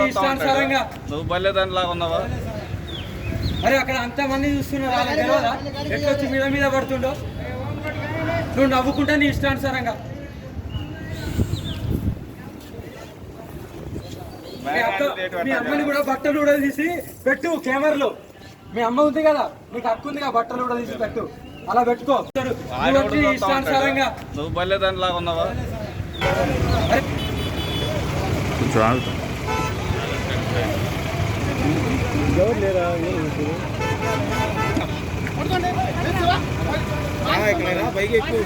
ఇష్టానుసారంగా నువ్వు బల్లేదానిలాగా ఉన్నావా? అరే అక్కడ అంతమంది చూస్తున్నారు, వాళ్ళకి తెలియదా ఎట్లొచ్చి మీద మీద పడుతుండో? నువ్వు నవ్వుకుంటా నీ ఇష్టానుసారంగా. మీ అమ్మని కూడా బట్టలు కూడా తీసి పెట్టు కెమెరాలో. మీ అమ్మ ఉంది కదా, నీకు హక్కు ఉంది కదా, బట్టలు కూడా తీసి పెట్టు, అలా పెట్టుకో. ఇష్టానుసారంగా నువ్వు బల్లేదానిలాగా ఉన్నావా? ఎక్కడైనా పైకి ఎక్కువ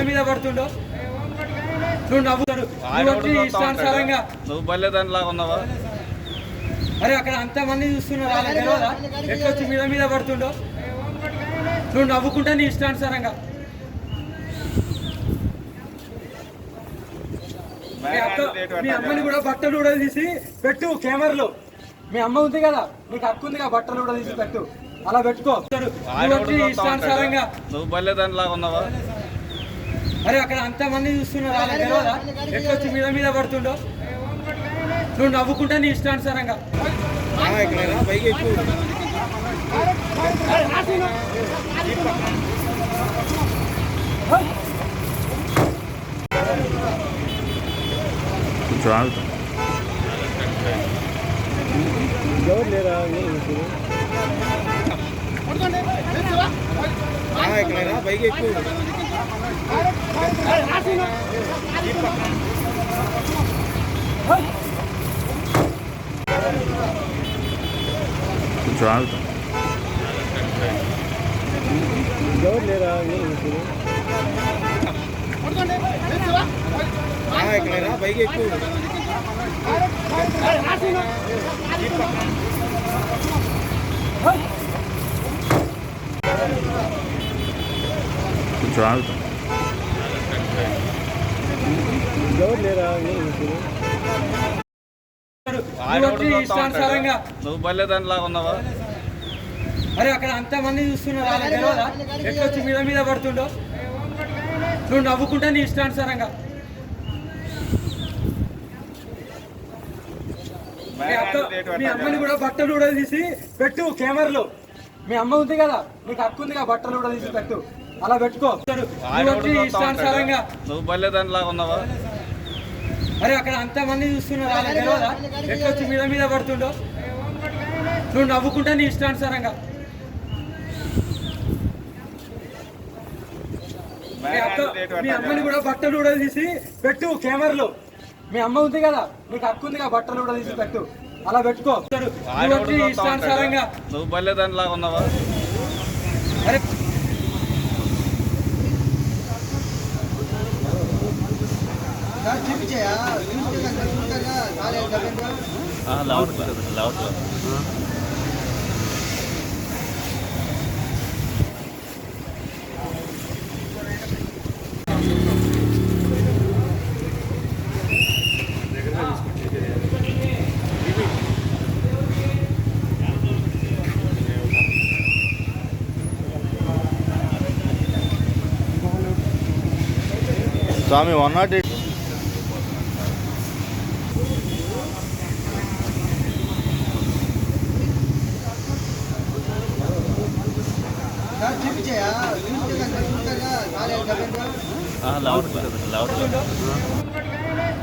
మీద పడుతుండో? నువ్వు నవ్వుతాడు ఇష్టానుసారంగా. నువ్వు బల్లేదానిలాగా ఉన్నావా? అరే అక్కడ అంతమంది చూస్తున్నారు, వాళ్ళకి తెలియదా ఎట్లొచ్చి మీద మీద పడుతుండో? నువ్వు నవ్వుకుంటా నీ ఇష్టానుసారంగా. మీ అమ్మని కూడా బట్టలు కూడా తీసి పెట్టు కెమెరాలో. మీ అమ్మ ఉంది కదా, నీకు హక్కు ఉంది కదా, బట్టలు కూడా తీసి పెట్టు, అలా పెట్టుకో. ఇష్టానుసారంగా నువ్వు బల్లేదానిలాగా ఉన్నావా? అరే అక్కడ అంతమంది చూస్తున్నారు, వాళ్ళకి తెలియదా ఎట్లొచ్చి మీద మీద పడుతుండో? నువ్వు నవ్వుకుంటా నీ ఇష్టానుసారంగా. ఎక్కడైనా పైకి ఎక్కువ ఎక్కడైనా పైకి ఎక్కువ ఎక్కడైనా పైకి ఎక్కువ ఇష్టానుసారంగా. నువ్వు బల్లేదానిలాగా ఉన్నావా? అరే అక్కడ అంతమంది చూస్తున్నారు, వాళ్ళకి తెలియదా ఎట్లొచ్చి మీద మీద పడుతుండో? నువ్వు నవ్వుకుంటా నీ ఇష్టానుసారంగా. మీ అమ్మని కూడా బట్టలు కూడా తీసి పెట్టు కెమెరాలో. మీ అమ్మ ఉంది కదా, నీకు హక్కు ఉంది కదా, బట్టలు కూడా తీసి పెట్టు, అలా పెట్టుకో. ఇష్టానుసారంగా. నువ్వు బల్లేదానిలాగా ఉన్నావా? అరే అక్కడ అంతమంది చూస్తున్నారు, వాళ్ళకి తెలియదా ఎట్లొచ్చి మీద మీద పడుతుండో? నువ్వు నవ్వుకుంటా నీ ఇష్టానుసారంగా. మీ అమ్మని కూడా బట్టలు కూడా తీసి పెట్టు కెమెరాలో. మీ అమ్మ ఉంది కదా, నీకు హక్కు ఉంది కదా, బట్టలు కూడా తీసి పెట్టు, అలా పెట్టుకో. ఇష్టానుసారంగా. నువ్వు బల్లేదానిలాగా ఉన్నావా? అరే స్వామి 108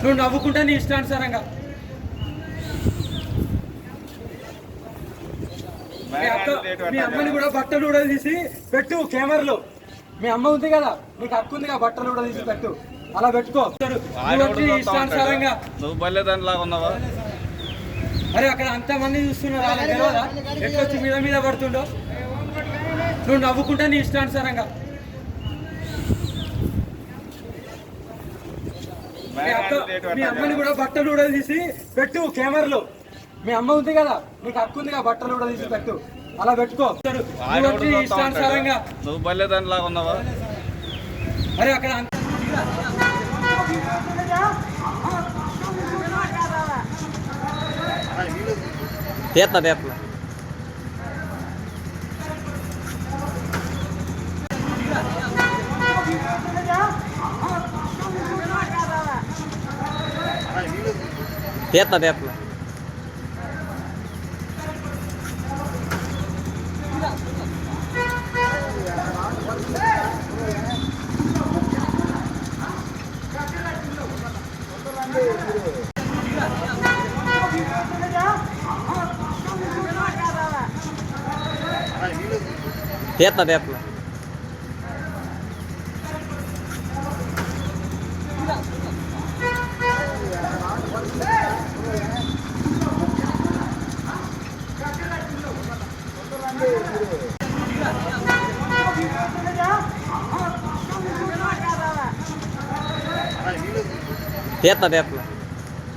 నువ్వు నవ్వుకుంటా నీ ఇష్టానుసారంగా. మీ అమ్మని కూడా బట్టలు కూడా తీసి పెట్టు కెమెరాలో. మీ అమ్మ ఉంది కదా, నీకు హక్కు ఉంది కదా, బట్టలు కూడా తీసి పెట్టు, అలా పెట్టుకో. ఇష్టానుసారంగా. నువ్వు బల్లేదానిలాగా ఉన్నావా? అరే అక్కడ అంతమంది చూస్తున్నారు, వాళ్ళకి తెలియదా ఎట్లొచ్చి మీద మీద పడుతుండో? నువ్వు నవ్వుకుంటా నీ ఇష్టానుసారంగా. మీ అమ్మని కూడా బట్టలు కూడా తీసి పెట్టు కెమెరాలో. మీ అమ్మ ఉంది కదా, నీకు హక్కు ఉంది కదా, బట్టలు కూడా తీసి పెట్టు, అలా పెట్టుకో. ఇష్టానుసారంగా. నువ్వు బల్లేదానిలాగా ఉన్నావా? అరే అక్కడ Ay, తీస్తున్నా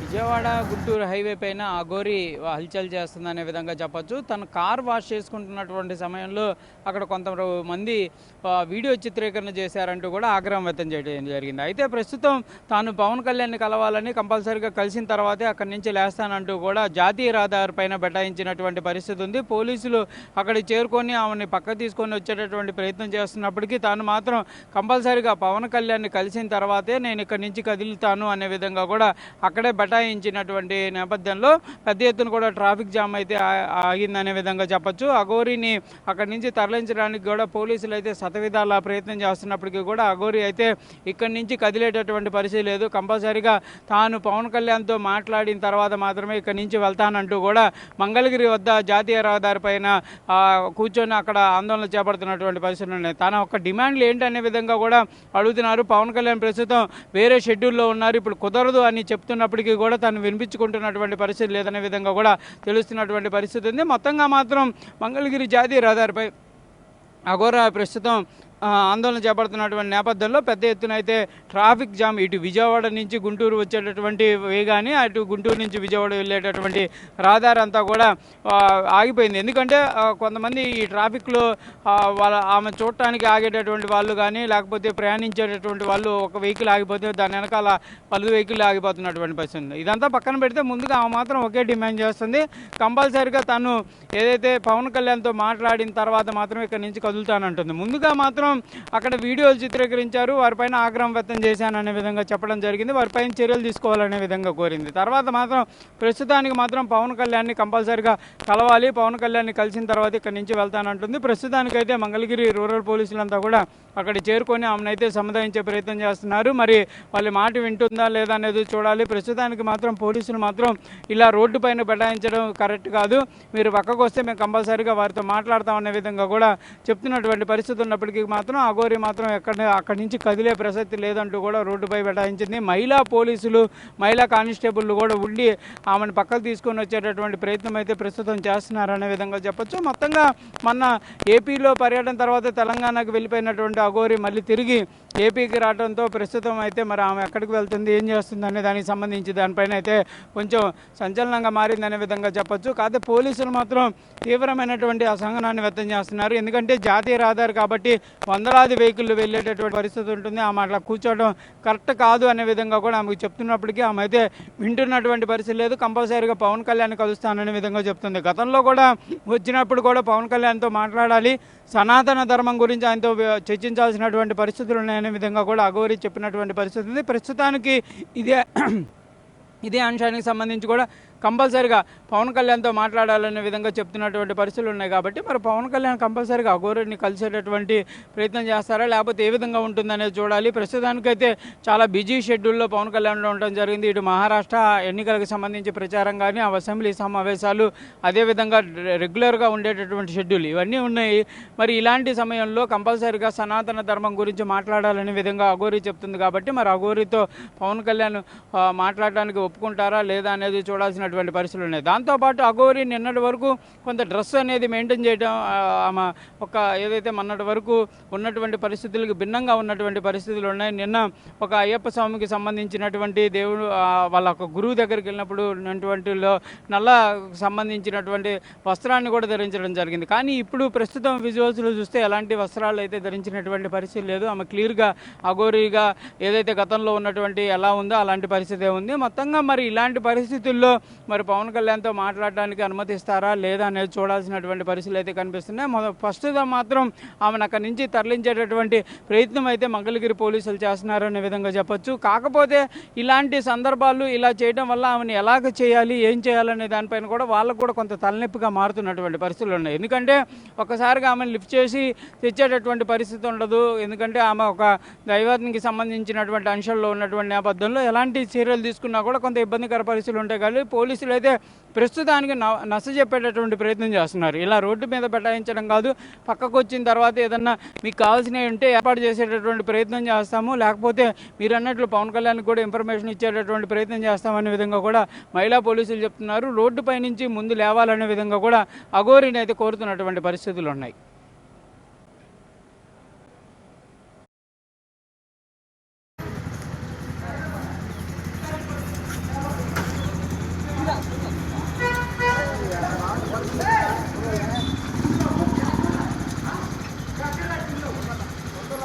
విజయవాడ గుంటూరు హైవే పైన అఘోరి హల్చల్ చేస్తుందనే విధంగా చెప్పొచ్చు. తను కార్ వాష్ చేసుకుంటున్నటువంటి సమయంలో అక్కడ కొంతమంది వీడియో చిత్రీకరణ చేశారంటూ కూడా ఆగ్రహం వ్యక్తం చేయడం జరిగింది. అయితే ప్రస్తుతం తాను పవన్ కళ్యాణ్ని కలవాలని కంపల్సరీగా కలిసిన తర్వాతే అక్కడి నుంచి లేస్తానంటూ కూడా జాతీయ రహదారి పైన బటాయించినటువంటి పరిస్థితి ఉంది. పోలీసులు అక్కడికి చేరుకొని ఆమెని పక్క తీసుకొని వచ్చేటటువంటి ప్రయత్నం చేస్తున్నప్పటికీ తాను మాత్రం కంపల్సరీగా పవన్ కళ్యాణ్ని కలిసిన తర్వాతే నేను ఇక్కడి నుంచి కదులుతాను అనే విధంగా కూడా అక్కడే బటాయించినటువంటి నేపథ్యంలో పెద్ద ఎత్తున కూడా ట్రాఫిక్ జామ్ అయితే ఆగిందనే విధంగా చెప్పొచ్చు. అఘోరిని అక్కడి నుంచి తరలించడానికి కూడా పోలీసులు అయితే శతవిధాల ప్రయత్నం చేస్తున్నప్పటికీ కూడా అఘోరి అయితే ఇక్కడి నుంచి కదిలేటటువంటి పరిస్థితి లేదు. కంపల్సరీగా తాను పవన్ కళ్యాణ్తో మాట్లాడిన తర్వాత మాత్రమే ఇక్కడి నుంచి వెళ్తానంటూ కూడా మంగళగిరి వద్ద జాతీయ రహదారి పైన కూర్చొని అక్కడ ఆందోళన చేపడుతున్నటువంటి పరిస్థితులు ఉన్నాయి. తన ఒక డిమాండ్లు ఏంటనే విధంగా కూడా అడుగుతున్నారు. పవన్ కళ్యాణ్ ప్రస్తుతం వేరే షెడ్యూల్లో ఉన్నారు, ఇప్పుడు కుదరదు అని చెప్తున్నప్పటికీ కూడా తను వినిపించుకుంటున్నటువంటి పరిస్థితి లేదనే విధంగా కూడా తెలుస్తున్నటువంటి పరిస్థితి ఉంది. మొత్తంగా మాత్రం మంగళగిరి జాతీయ రహదారిపై అఘోర ప్రస్తుతం ఆందోళన చేపడుతున్నటువంటి నేపథ్యంలో పెద్ద ఎత్తున అయితే ట్రాఫిక్ జామ్ ఇటు విజయవాడ నుంచి గుంటూరు వచ్చేటటువంటి వేగాన్ని అటు గుంటూరు నుంచి విజయవాడ వెళ్ళేటటువంటి రహదారి అంతా కూడా ఆగిపోయింది. ఎందుకంటే కొంతమంది ఈ ట్రాఫిక్లో ఆమె చూడటానికి ఆగేటటువంటి వాళ్ళు కానీ లేకపోతే ప్రయాణించేటటువంటి వాళ్ళు ఒక వెహికల్ ఆగిపోతే దాని వెనకాల 10 వెహికల్ ఆగిపోతున్నటువంటి పరిస్థితి ఉంది. ఇదంతా పక్కన పెడితే ముందుగా ఆమె మాత్రం ఒకే డిమాండ్ చేస్తుంది. కంపల్సరీగా తను ఏదైతే పవన్ కళ్యాణ్తో మాట్లాడిన తర్వాత మాత్రం ఇక్కడ నుంచి కదులుతానంటుంది. ముందుగా మాత్రం అక్కడ వీడియోలు చిత్రీకరించారు, వారిపైన ఆగ్రహం వ్యక్తం చేశాననే విధంగా చెప్పడం జరిగింది. వారిపైన చర్యలు తీసుకోవాలనే విధంగా కోరింది. తర్వాత మాత్రం ప్రస్తుతానికి మాత్రం పవన్ కళ్యాణ్ని కంపల్సరీగా కలవాలి, పవన్ కళ్యాణ్ని కలిసిన తర్వాత ఇక్కడ నుంచి వెళ్తానంటుంది. ప్రస్తుతానికైతే మంగళగిరి రూరల్ పోలీసులంతా కూడా అక్కడ చేరుకొని ఆమెనైతే సముదాయించే ప్రయత్నం చేస్తున్నారు. మరి వాళ్ళ మాట వింటుందా లేదా అనేది చూడాలి. ప్రస్తుతానికి మాత్రం పోలీసులు మాత్రం ఇలా రోడ్డు పైన బటాయించడం కరెక్ట్ కాదు, మీరు పక్కకు వస్తే మేము కంపల్సరీగా వారితో మాట్లాడతామనే విధంగా కూడా చెప్తున్నటువంటి పరిస్థితి ఉన్నప్పటికీ మాత్రం అఘోరి మాత్రం అక్కడి నుంచి కదిలే ప్రసక్తి లేదంటూ కూడా రోడ్డుపై బటాయించింది. మహిళా పోలీసులు మహిళా కానిస్టేబుల్ కూడా ఉండి ఆమెను పక్కకు తీసుకొని వచ్చేటటువంటి ప్రయత్నం అయితే ప్రస్తుతం చేస్తున్నారనే విధంగా చెప్పొచ్చు. మొత్తంగా మొన్న ఏపీలో పర్యటన తర్వాత తెలంగాణకు వెళ్ళిపోయినటువంటి అఘోరి మళ్ళీ తిరిగి ఏపీకి రావడంతో ప్రస్తుతం అయితే మరి ఆమె ఎక్కడికి వెళ్తుంది, ఏం చేస్తుంది అనే దానికి సంబంధించి దానిపైన అయితే కొంచెం సంచలనంగా మారిందనే విధంగా చెప్పొచ్చు. కాకపోతే పోలీసులు మాత్రం తీవ్రమైనటువంటి అసహనాన్ని వ్యక్తం చేస్తున్నారు. ఎందుకంటే జాతీయ రహదారి కాబట్టి వందలాది వెహికల్ వెళ్ళేటటువంటి పరిస్థితి ఉంటుంది. ఆమె అట్లా కూర్చోవడం కరెక్ట్ కాదు అనే విధంగా కూడా ఆమెకు చెప్తున్నప్పటికీ ఆమె అయితే వింటున్నటువంటి పరిస్థితి లేదు. కంపల్సరీగా పవన్ కళ్యాణ్ కలుస్తాననే విధంగా చెప్తుంది. గతంలో కూడా వచ్చినప్పుడు కూడా పవన్ కళ్యాణ్తో మాట్లాడాలి, సనాతన ధర్మం గురించి ఆయనతో చర్చించాల్సినటువంటి పరిస్థితులు ఉన్నాయనే విధంగా కూడా అఘోరి చెప్పినటువంటి పరిస్థితి ఉంది. ప్రస్తుతానికి ఇదే అంశానికి సంబంధించి కూడా కంపల్సరీగా పవన్ కళ్యాణ్తో మాట్లాడాలనే విధంగా చెప్తున్నటువంటి పరిస్థితులు ఉన్నాయి. కాబట్టి మరి పవన్ కళ్యాణ్ కంపల్సరీగా అఘోరిని కలిసేటటువంటి ప్రయత్నం చేస్తారా లేకపోతే ఏ విధంగా ఉంటుందనేది చూడాలి. ప్రస్తుతానికైతే చాలా బిజీ షెడ్యూల్లో పవన్ కళ్యాణ్లో ఉండడం జరిగింది. ఇటు మహారాష్ట్ర ఎన్నికలకు సంబంధించి ప్రచారం కానీ అసెంబ్లీ సమావేశాలు అదేవిధంగా రెగ్యులర్గా ఉండేటటువంటి షెడ్యూల్ ఇవన్నీ ఉన్నాయి. మరి ఇలాంటి సమయంలో కంపల్సరీగా సనాతన ధర్మం గురించి మాట్లాడాలనే విధంగా అఘోరి చెప్తుంది. కాబట్టి మరి అఘోరితో పవన్ కళ్యాణ్ మాట్లాడడానికి ఒప్పుకుంటారా లేదా అనేది చూడాల్సినటువంటి పరిస్థితులు ఉన్నాయి. దాంతోపాటు అఘోరి నిన్నటి వరకు కొంత డ్రెస్ అనేది మెయింటైన్ చేయడం, ఆమె ఒక ఏదైతే మొన్నటి వరకు ఉన్నటువంటి పరిస్థితులకు భిన్నంగా ఉన్నటువంటి పరిస్థితులు ఉన్నాయి. నిన్న ఒక అయ్యప్ప స్వామికి సంబంధించినటువంటి దేవుడు వాళ్ళ ఒక గురువు దగ్గరికి వెళ్ళినప్పుడు ఉన్నటువంటి నల్ల సంబంధించినటువంటి వస్త్రాన్ని కూడా ధరించడం జరిగింది. కానీ ఇప్పుడు ప్రస్తుతం విజువల్స్లో చూస్తే ఎలాంటి వస్త్రాలు అయితే ధరించినటువంటి పరిస్థితి లేదు. ఆమె క్లియర్గా అఘోరిగా ఏదైతే గతంలో ఉన్నటువంటి ఎలా ఉందో అలాంటి పరిస్థితి ఉంది. మొత్తంగా ఖచ్చితంగా మరి ఇలాంటి పరిస్థితుల్లో మరి పవన్ కళ్యాణ్తో మాట్లాడడానికి అనుమతిస్తారా లేదా అనేది చూడాల్సినటువంటి పరిస్థితులు అయితే కనిపిస్తున్నాయి. ప్రస్తుతం మాత్రం ఆమెను అక్కడి నుంచి తరలించేటటువంటి ప్రయత్నం అయితే మంగళగిరి పోలీసులు చేస్తున్నారనే విధంగా చెప్పొచ్చు. కాకపోతే ఇలాంటి సందర్భాలు ఇలా చేయడం వల్ల ఆమెను ఎలాగ చేయాలి, ఏం చేయాలనే దానిపైన కూడా వాళ్ళకు కూడా కొంత తలనొప్పిగా మారుతున్నటువంటి పరిస్థితులు ఉన్నాయి. ఎందుకంటే ఒక్కసారిగా ఆమెను లిఫ్ట్ చేసి తెచ్చేటటువంటి పరిస్థితి ఉండదు. ఎందుకంటే ఆమె ఒక దైవానికి సంబంధించినటువంటి అంశాల్లో ఉన్నటువంటి నేపథ్యంలో ఎలాంటి చర్యలు తీసుకున్నా కూడా కొంత ఇబ్బందికర పరిస్థితులు ఉంటాయి. కానీ పోలీసులు అయితే ప్రస్తుతానికి నచ్చజెప్పేటటువంటి ప్రయత్నం చేస్తున్నారు. ఇలా రోడ్డు మీద బెటాయించడం కాదు, పక్కకు వచ్చిన తర్వాత ఏదన్నా మీకు కావాల్సినవి ఉంటే ఏర్పాటు చేసేటటువంటి ప్రయత్నం చేస్తాము, లేకపోతే మీరు అన్నట్లు పవన్ కళ్యాణ్కి కూడా ఇన్ఫర్మేషన్ ఇచ్చేటటువంటి ప్రయత్నం చేస్తామనే విధంగా కూడా మహిళా పోలీసులు చెప్తున్నారు. రోడ్డుపై నుంచి ముందు లేవాలనే విధంగా కూడా అఘోరిని అయితే కోరుతున్నటువంటి పరిస్థితులు ఉన్నాయి.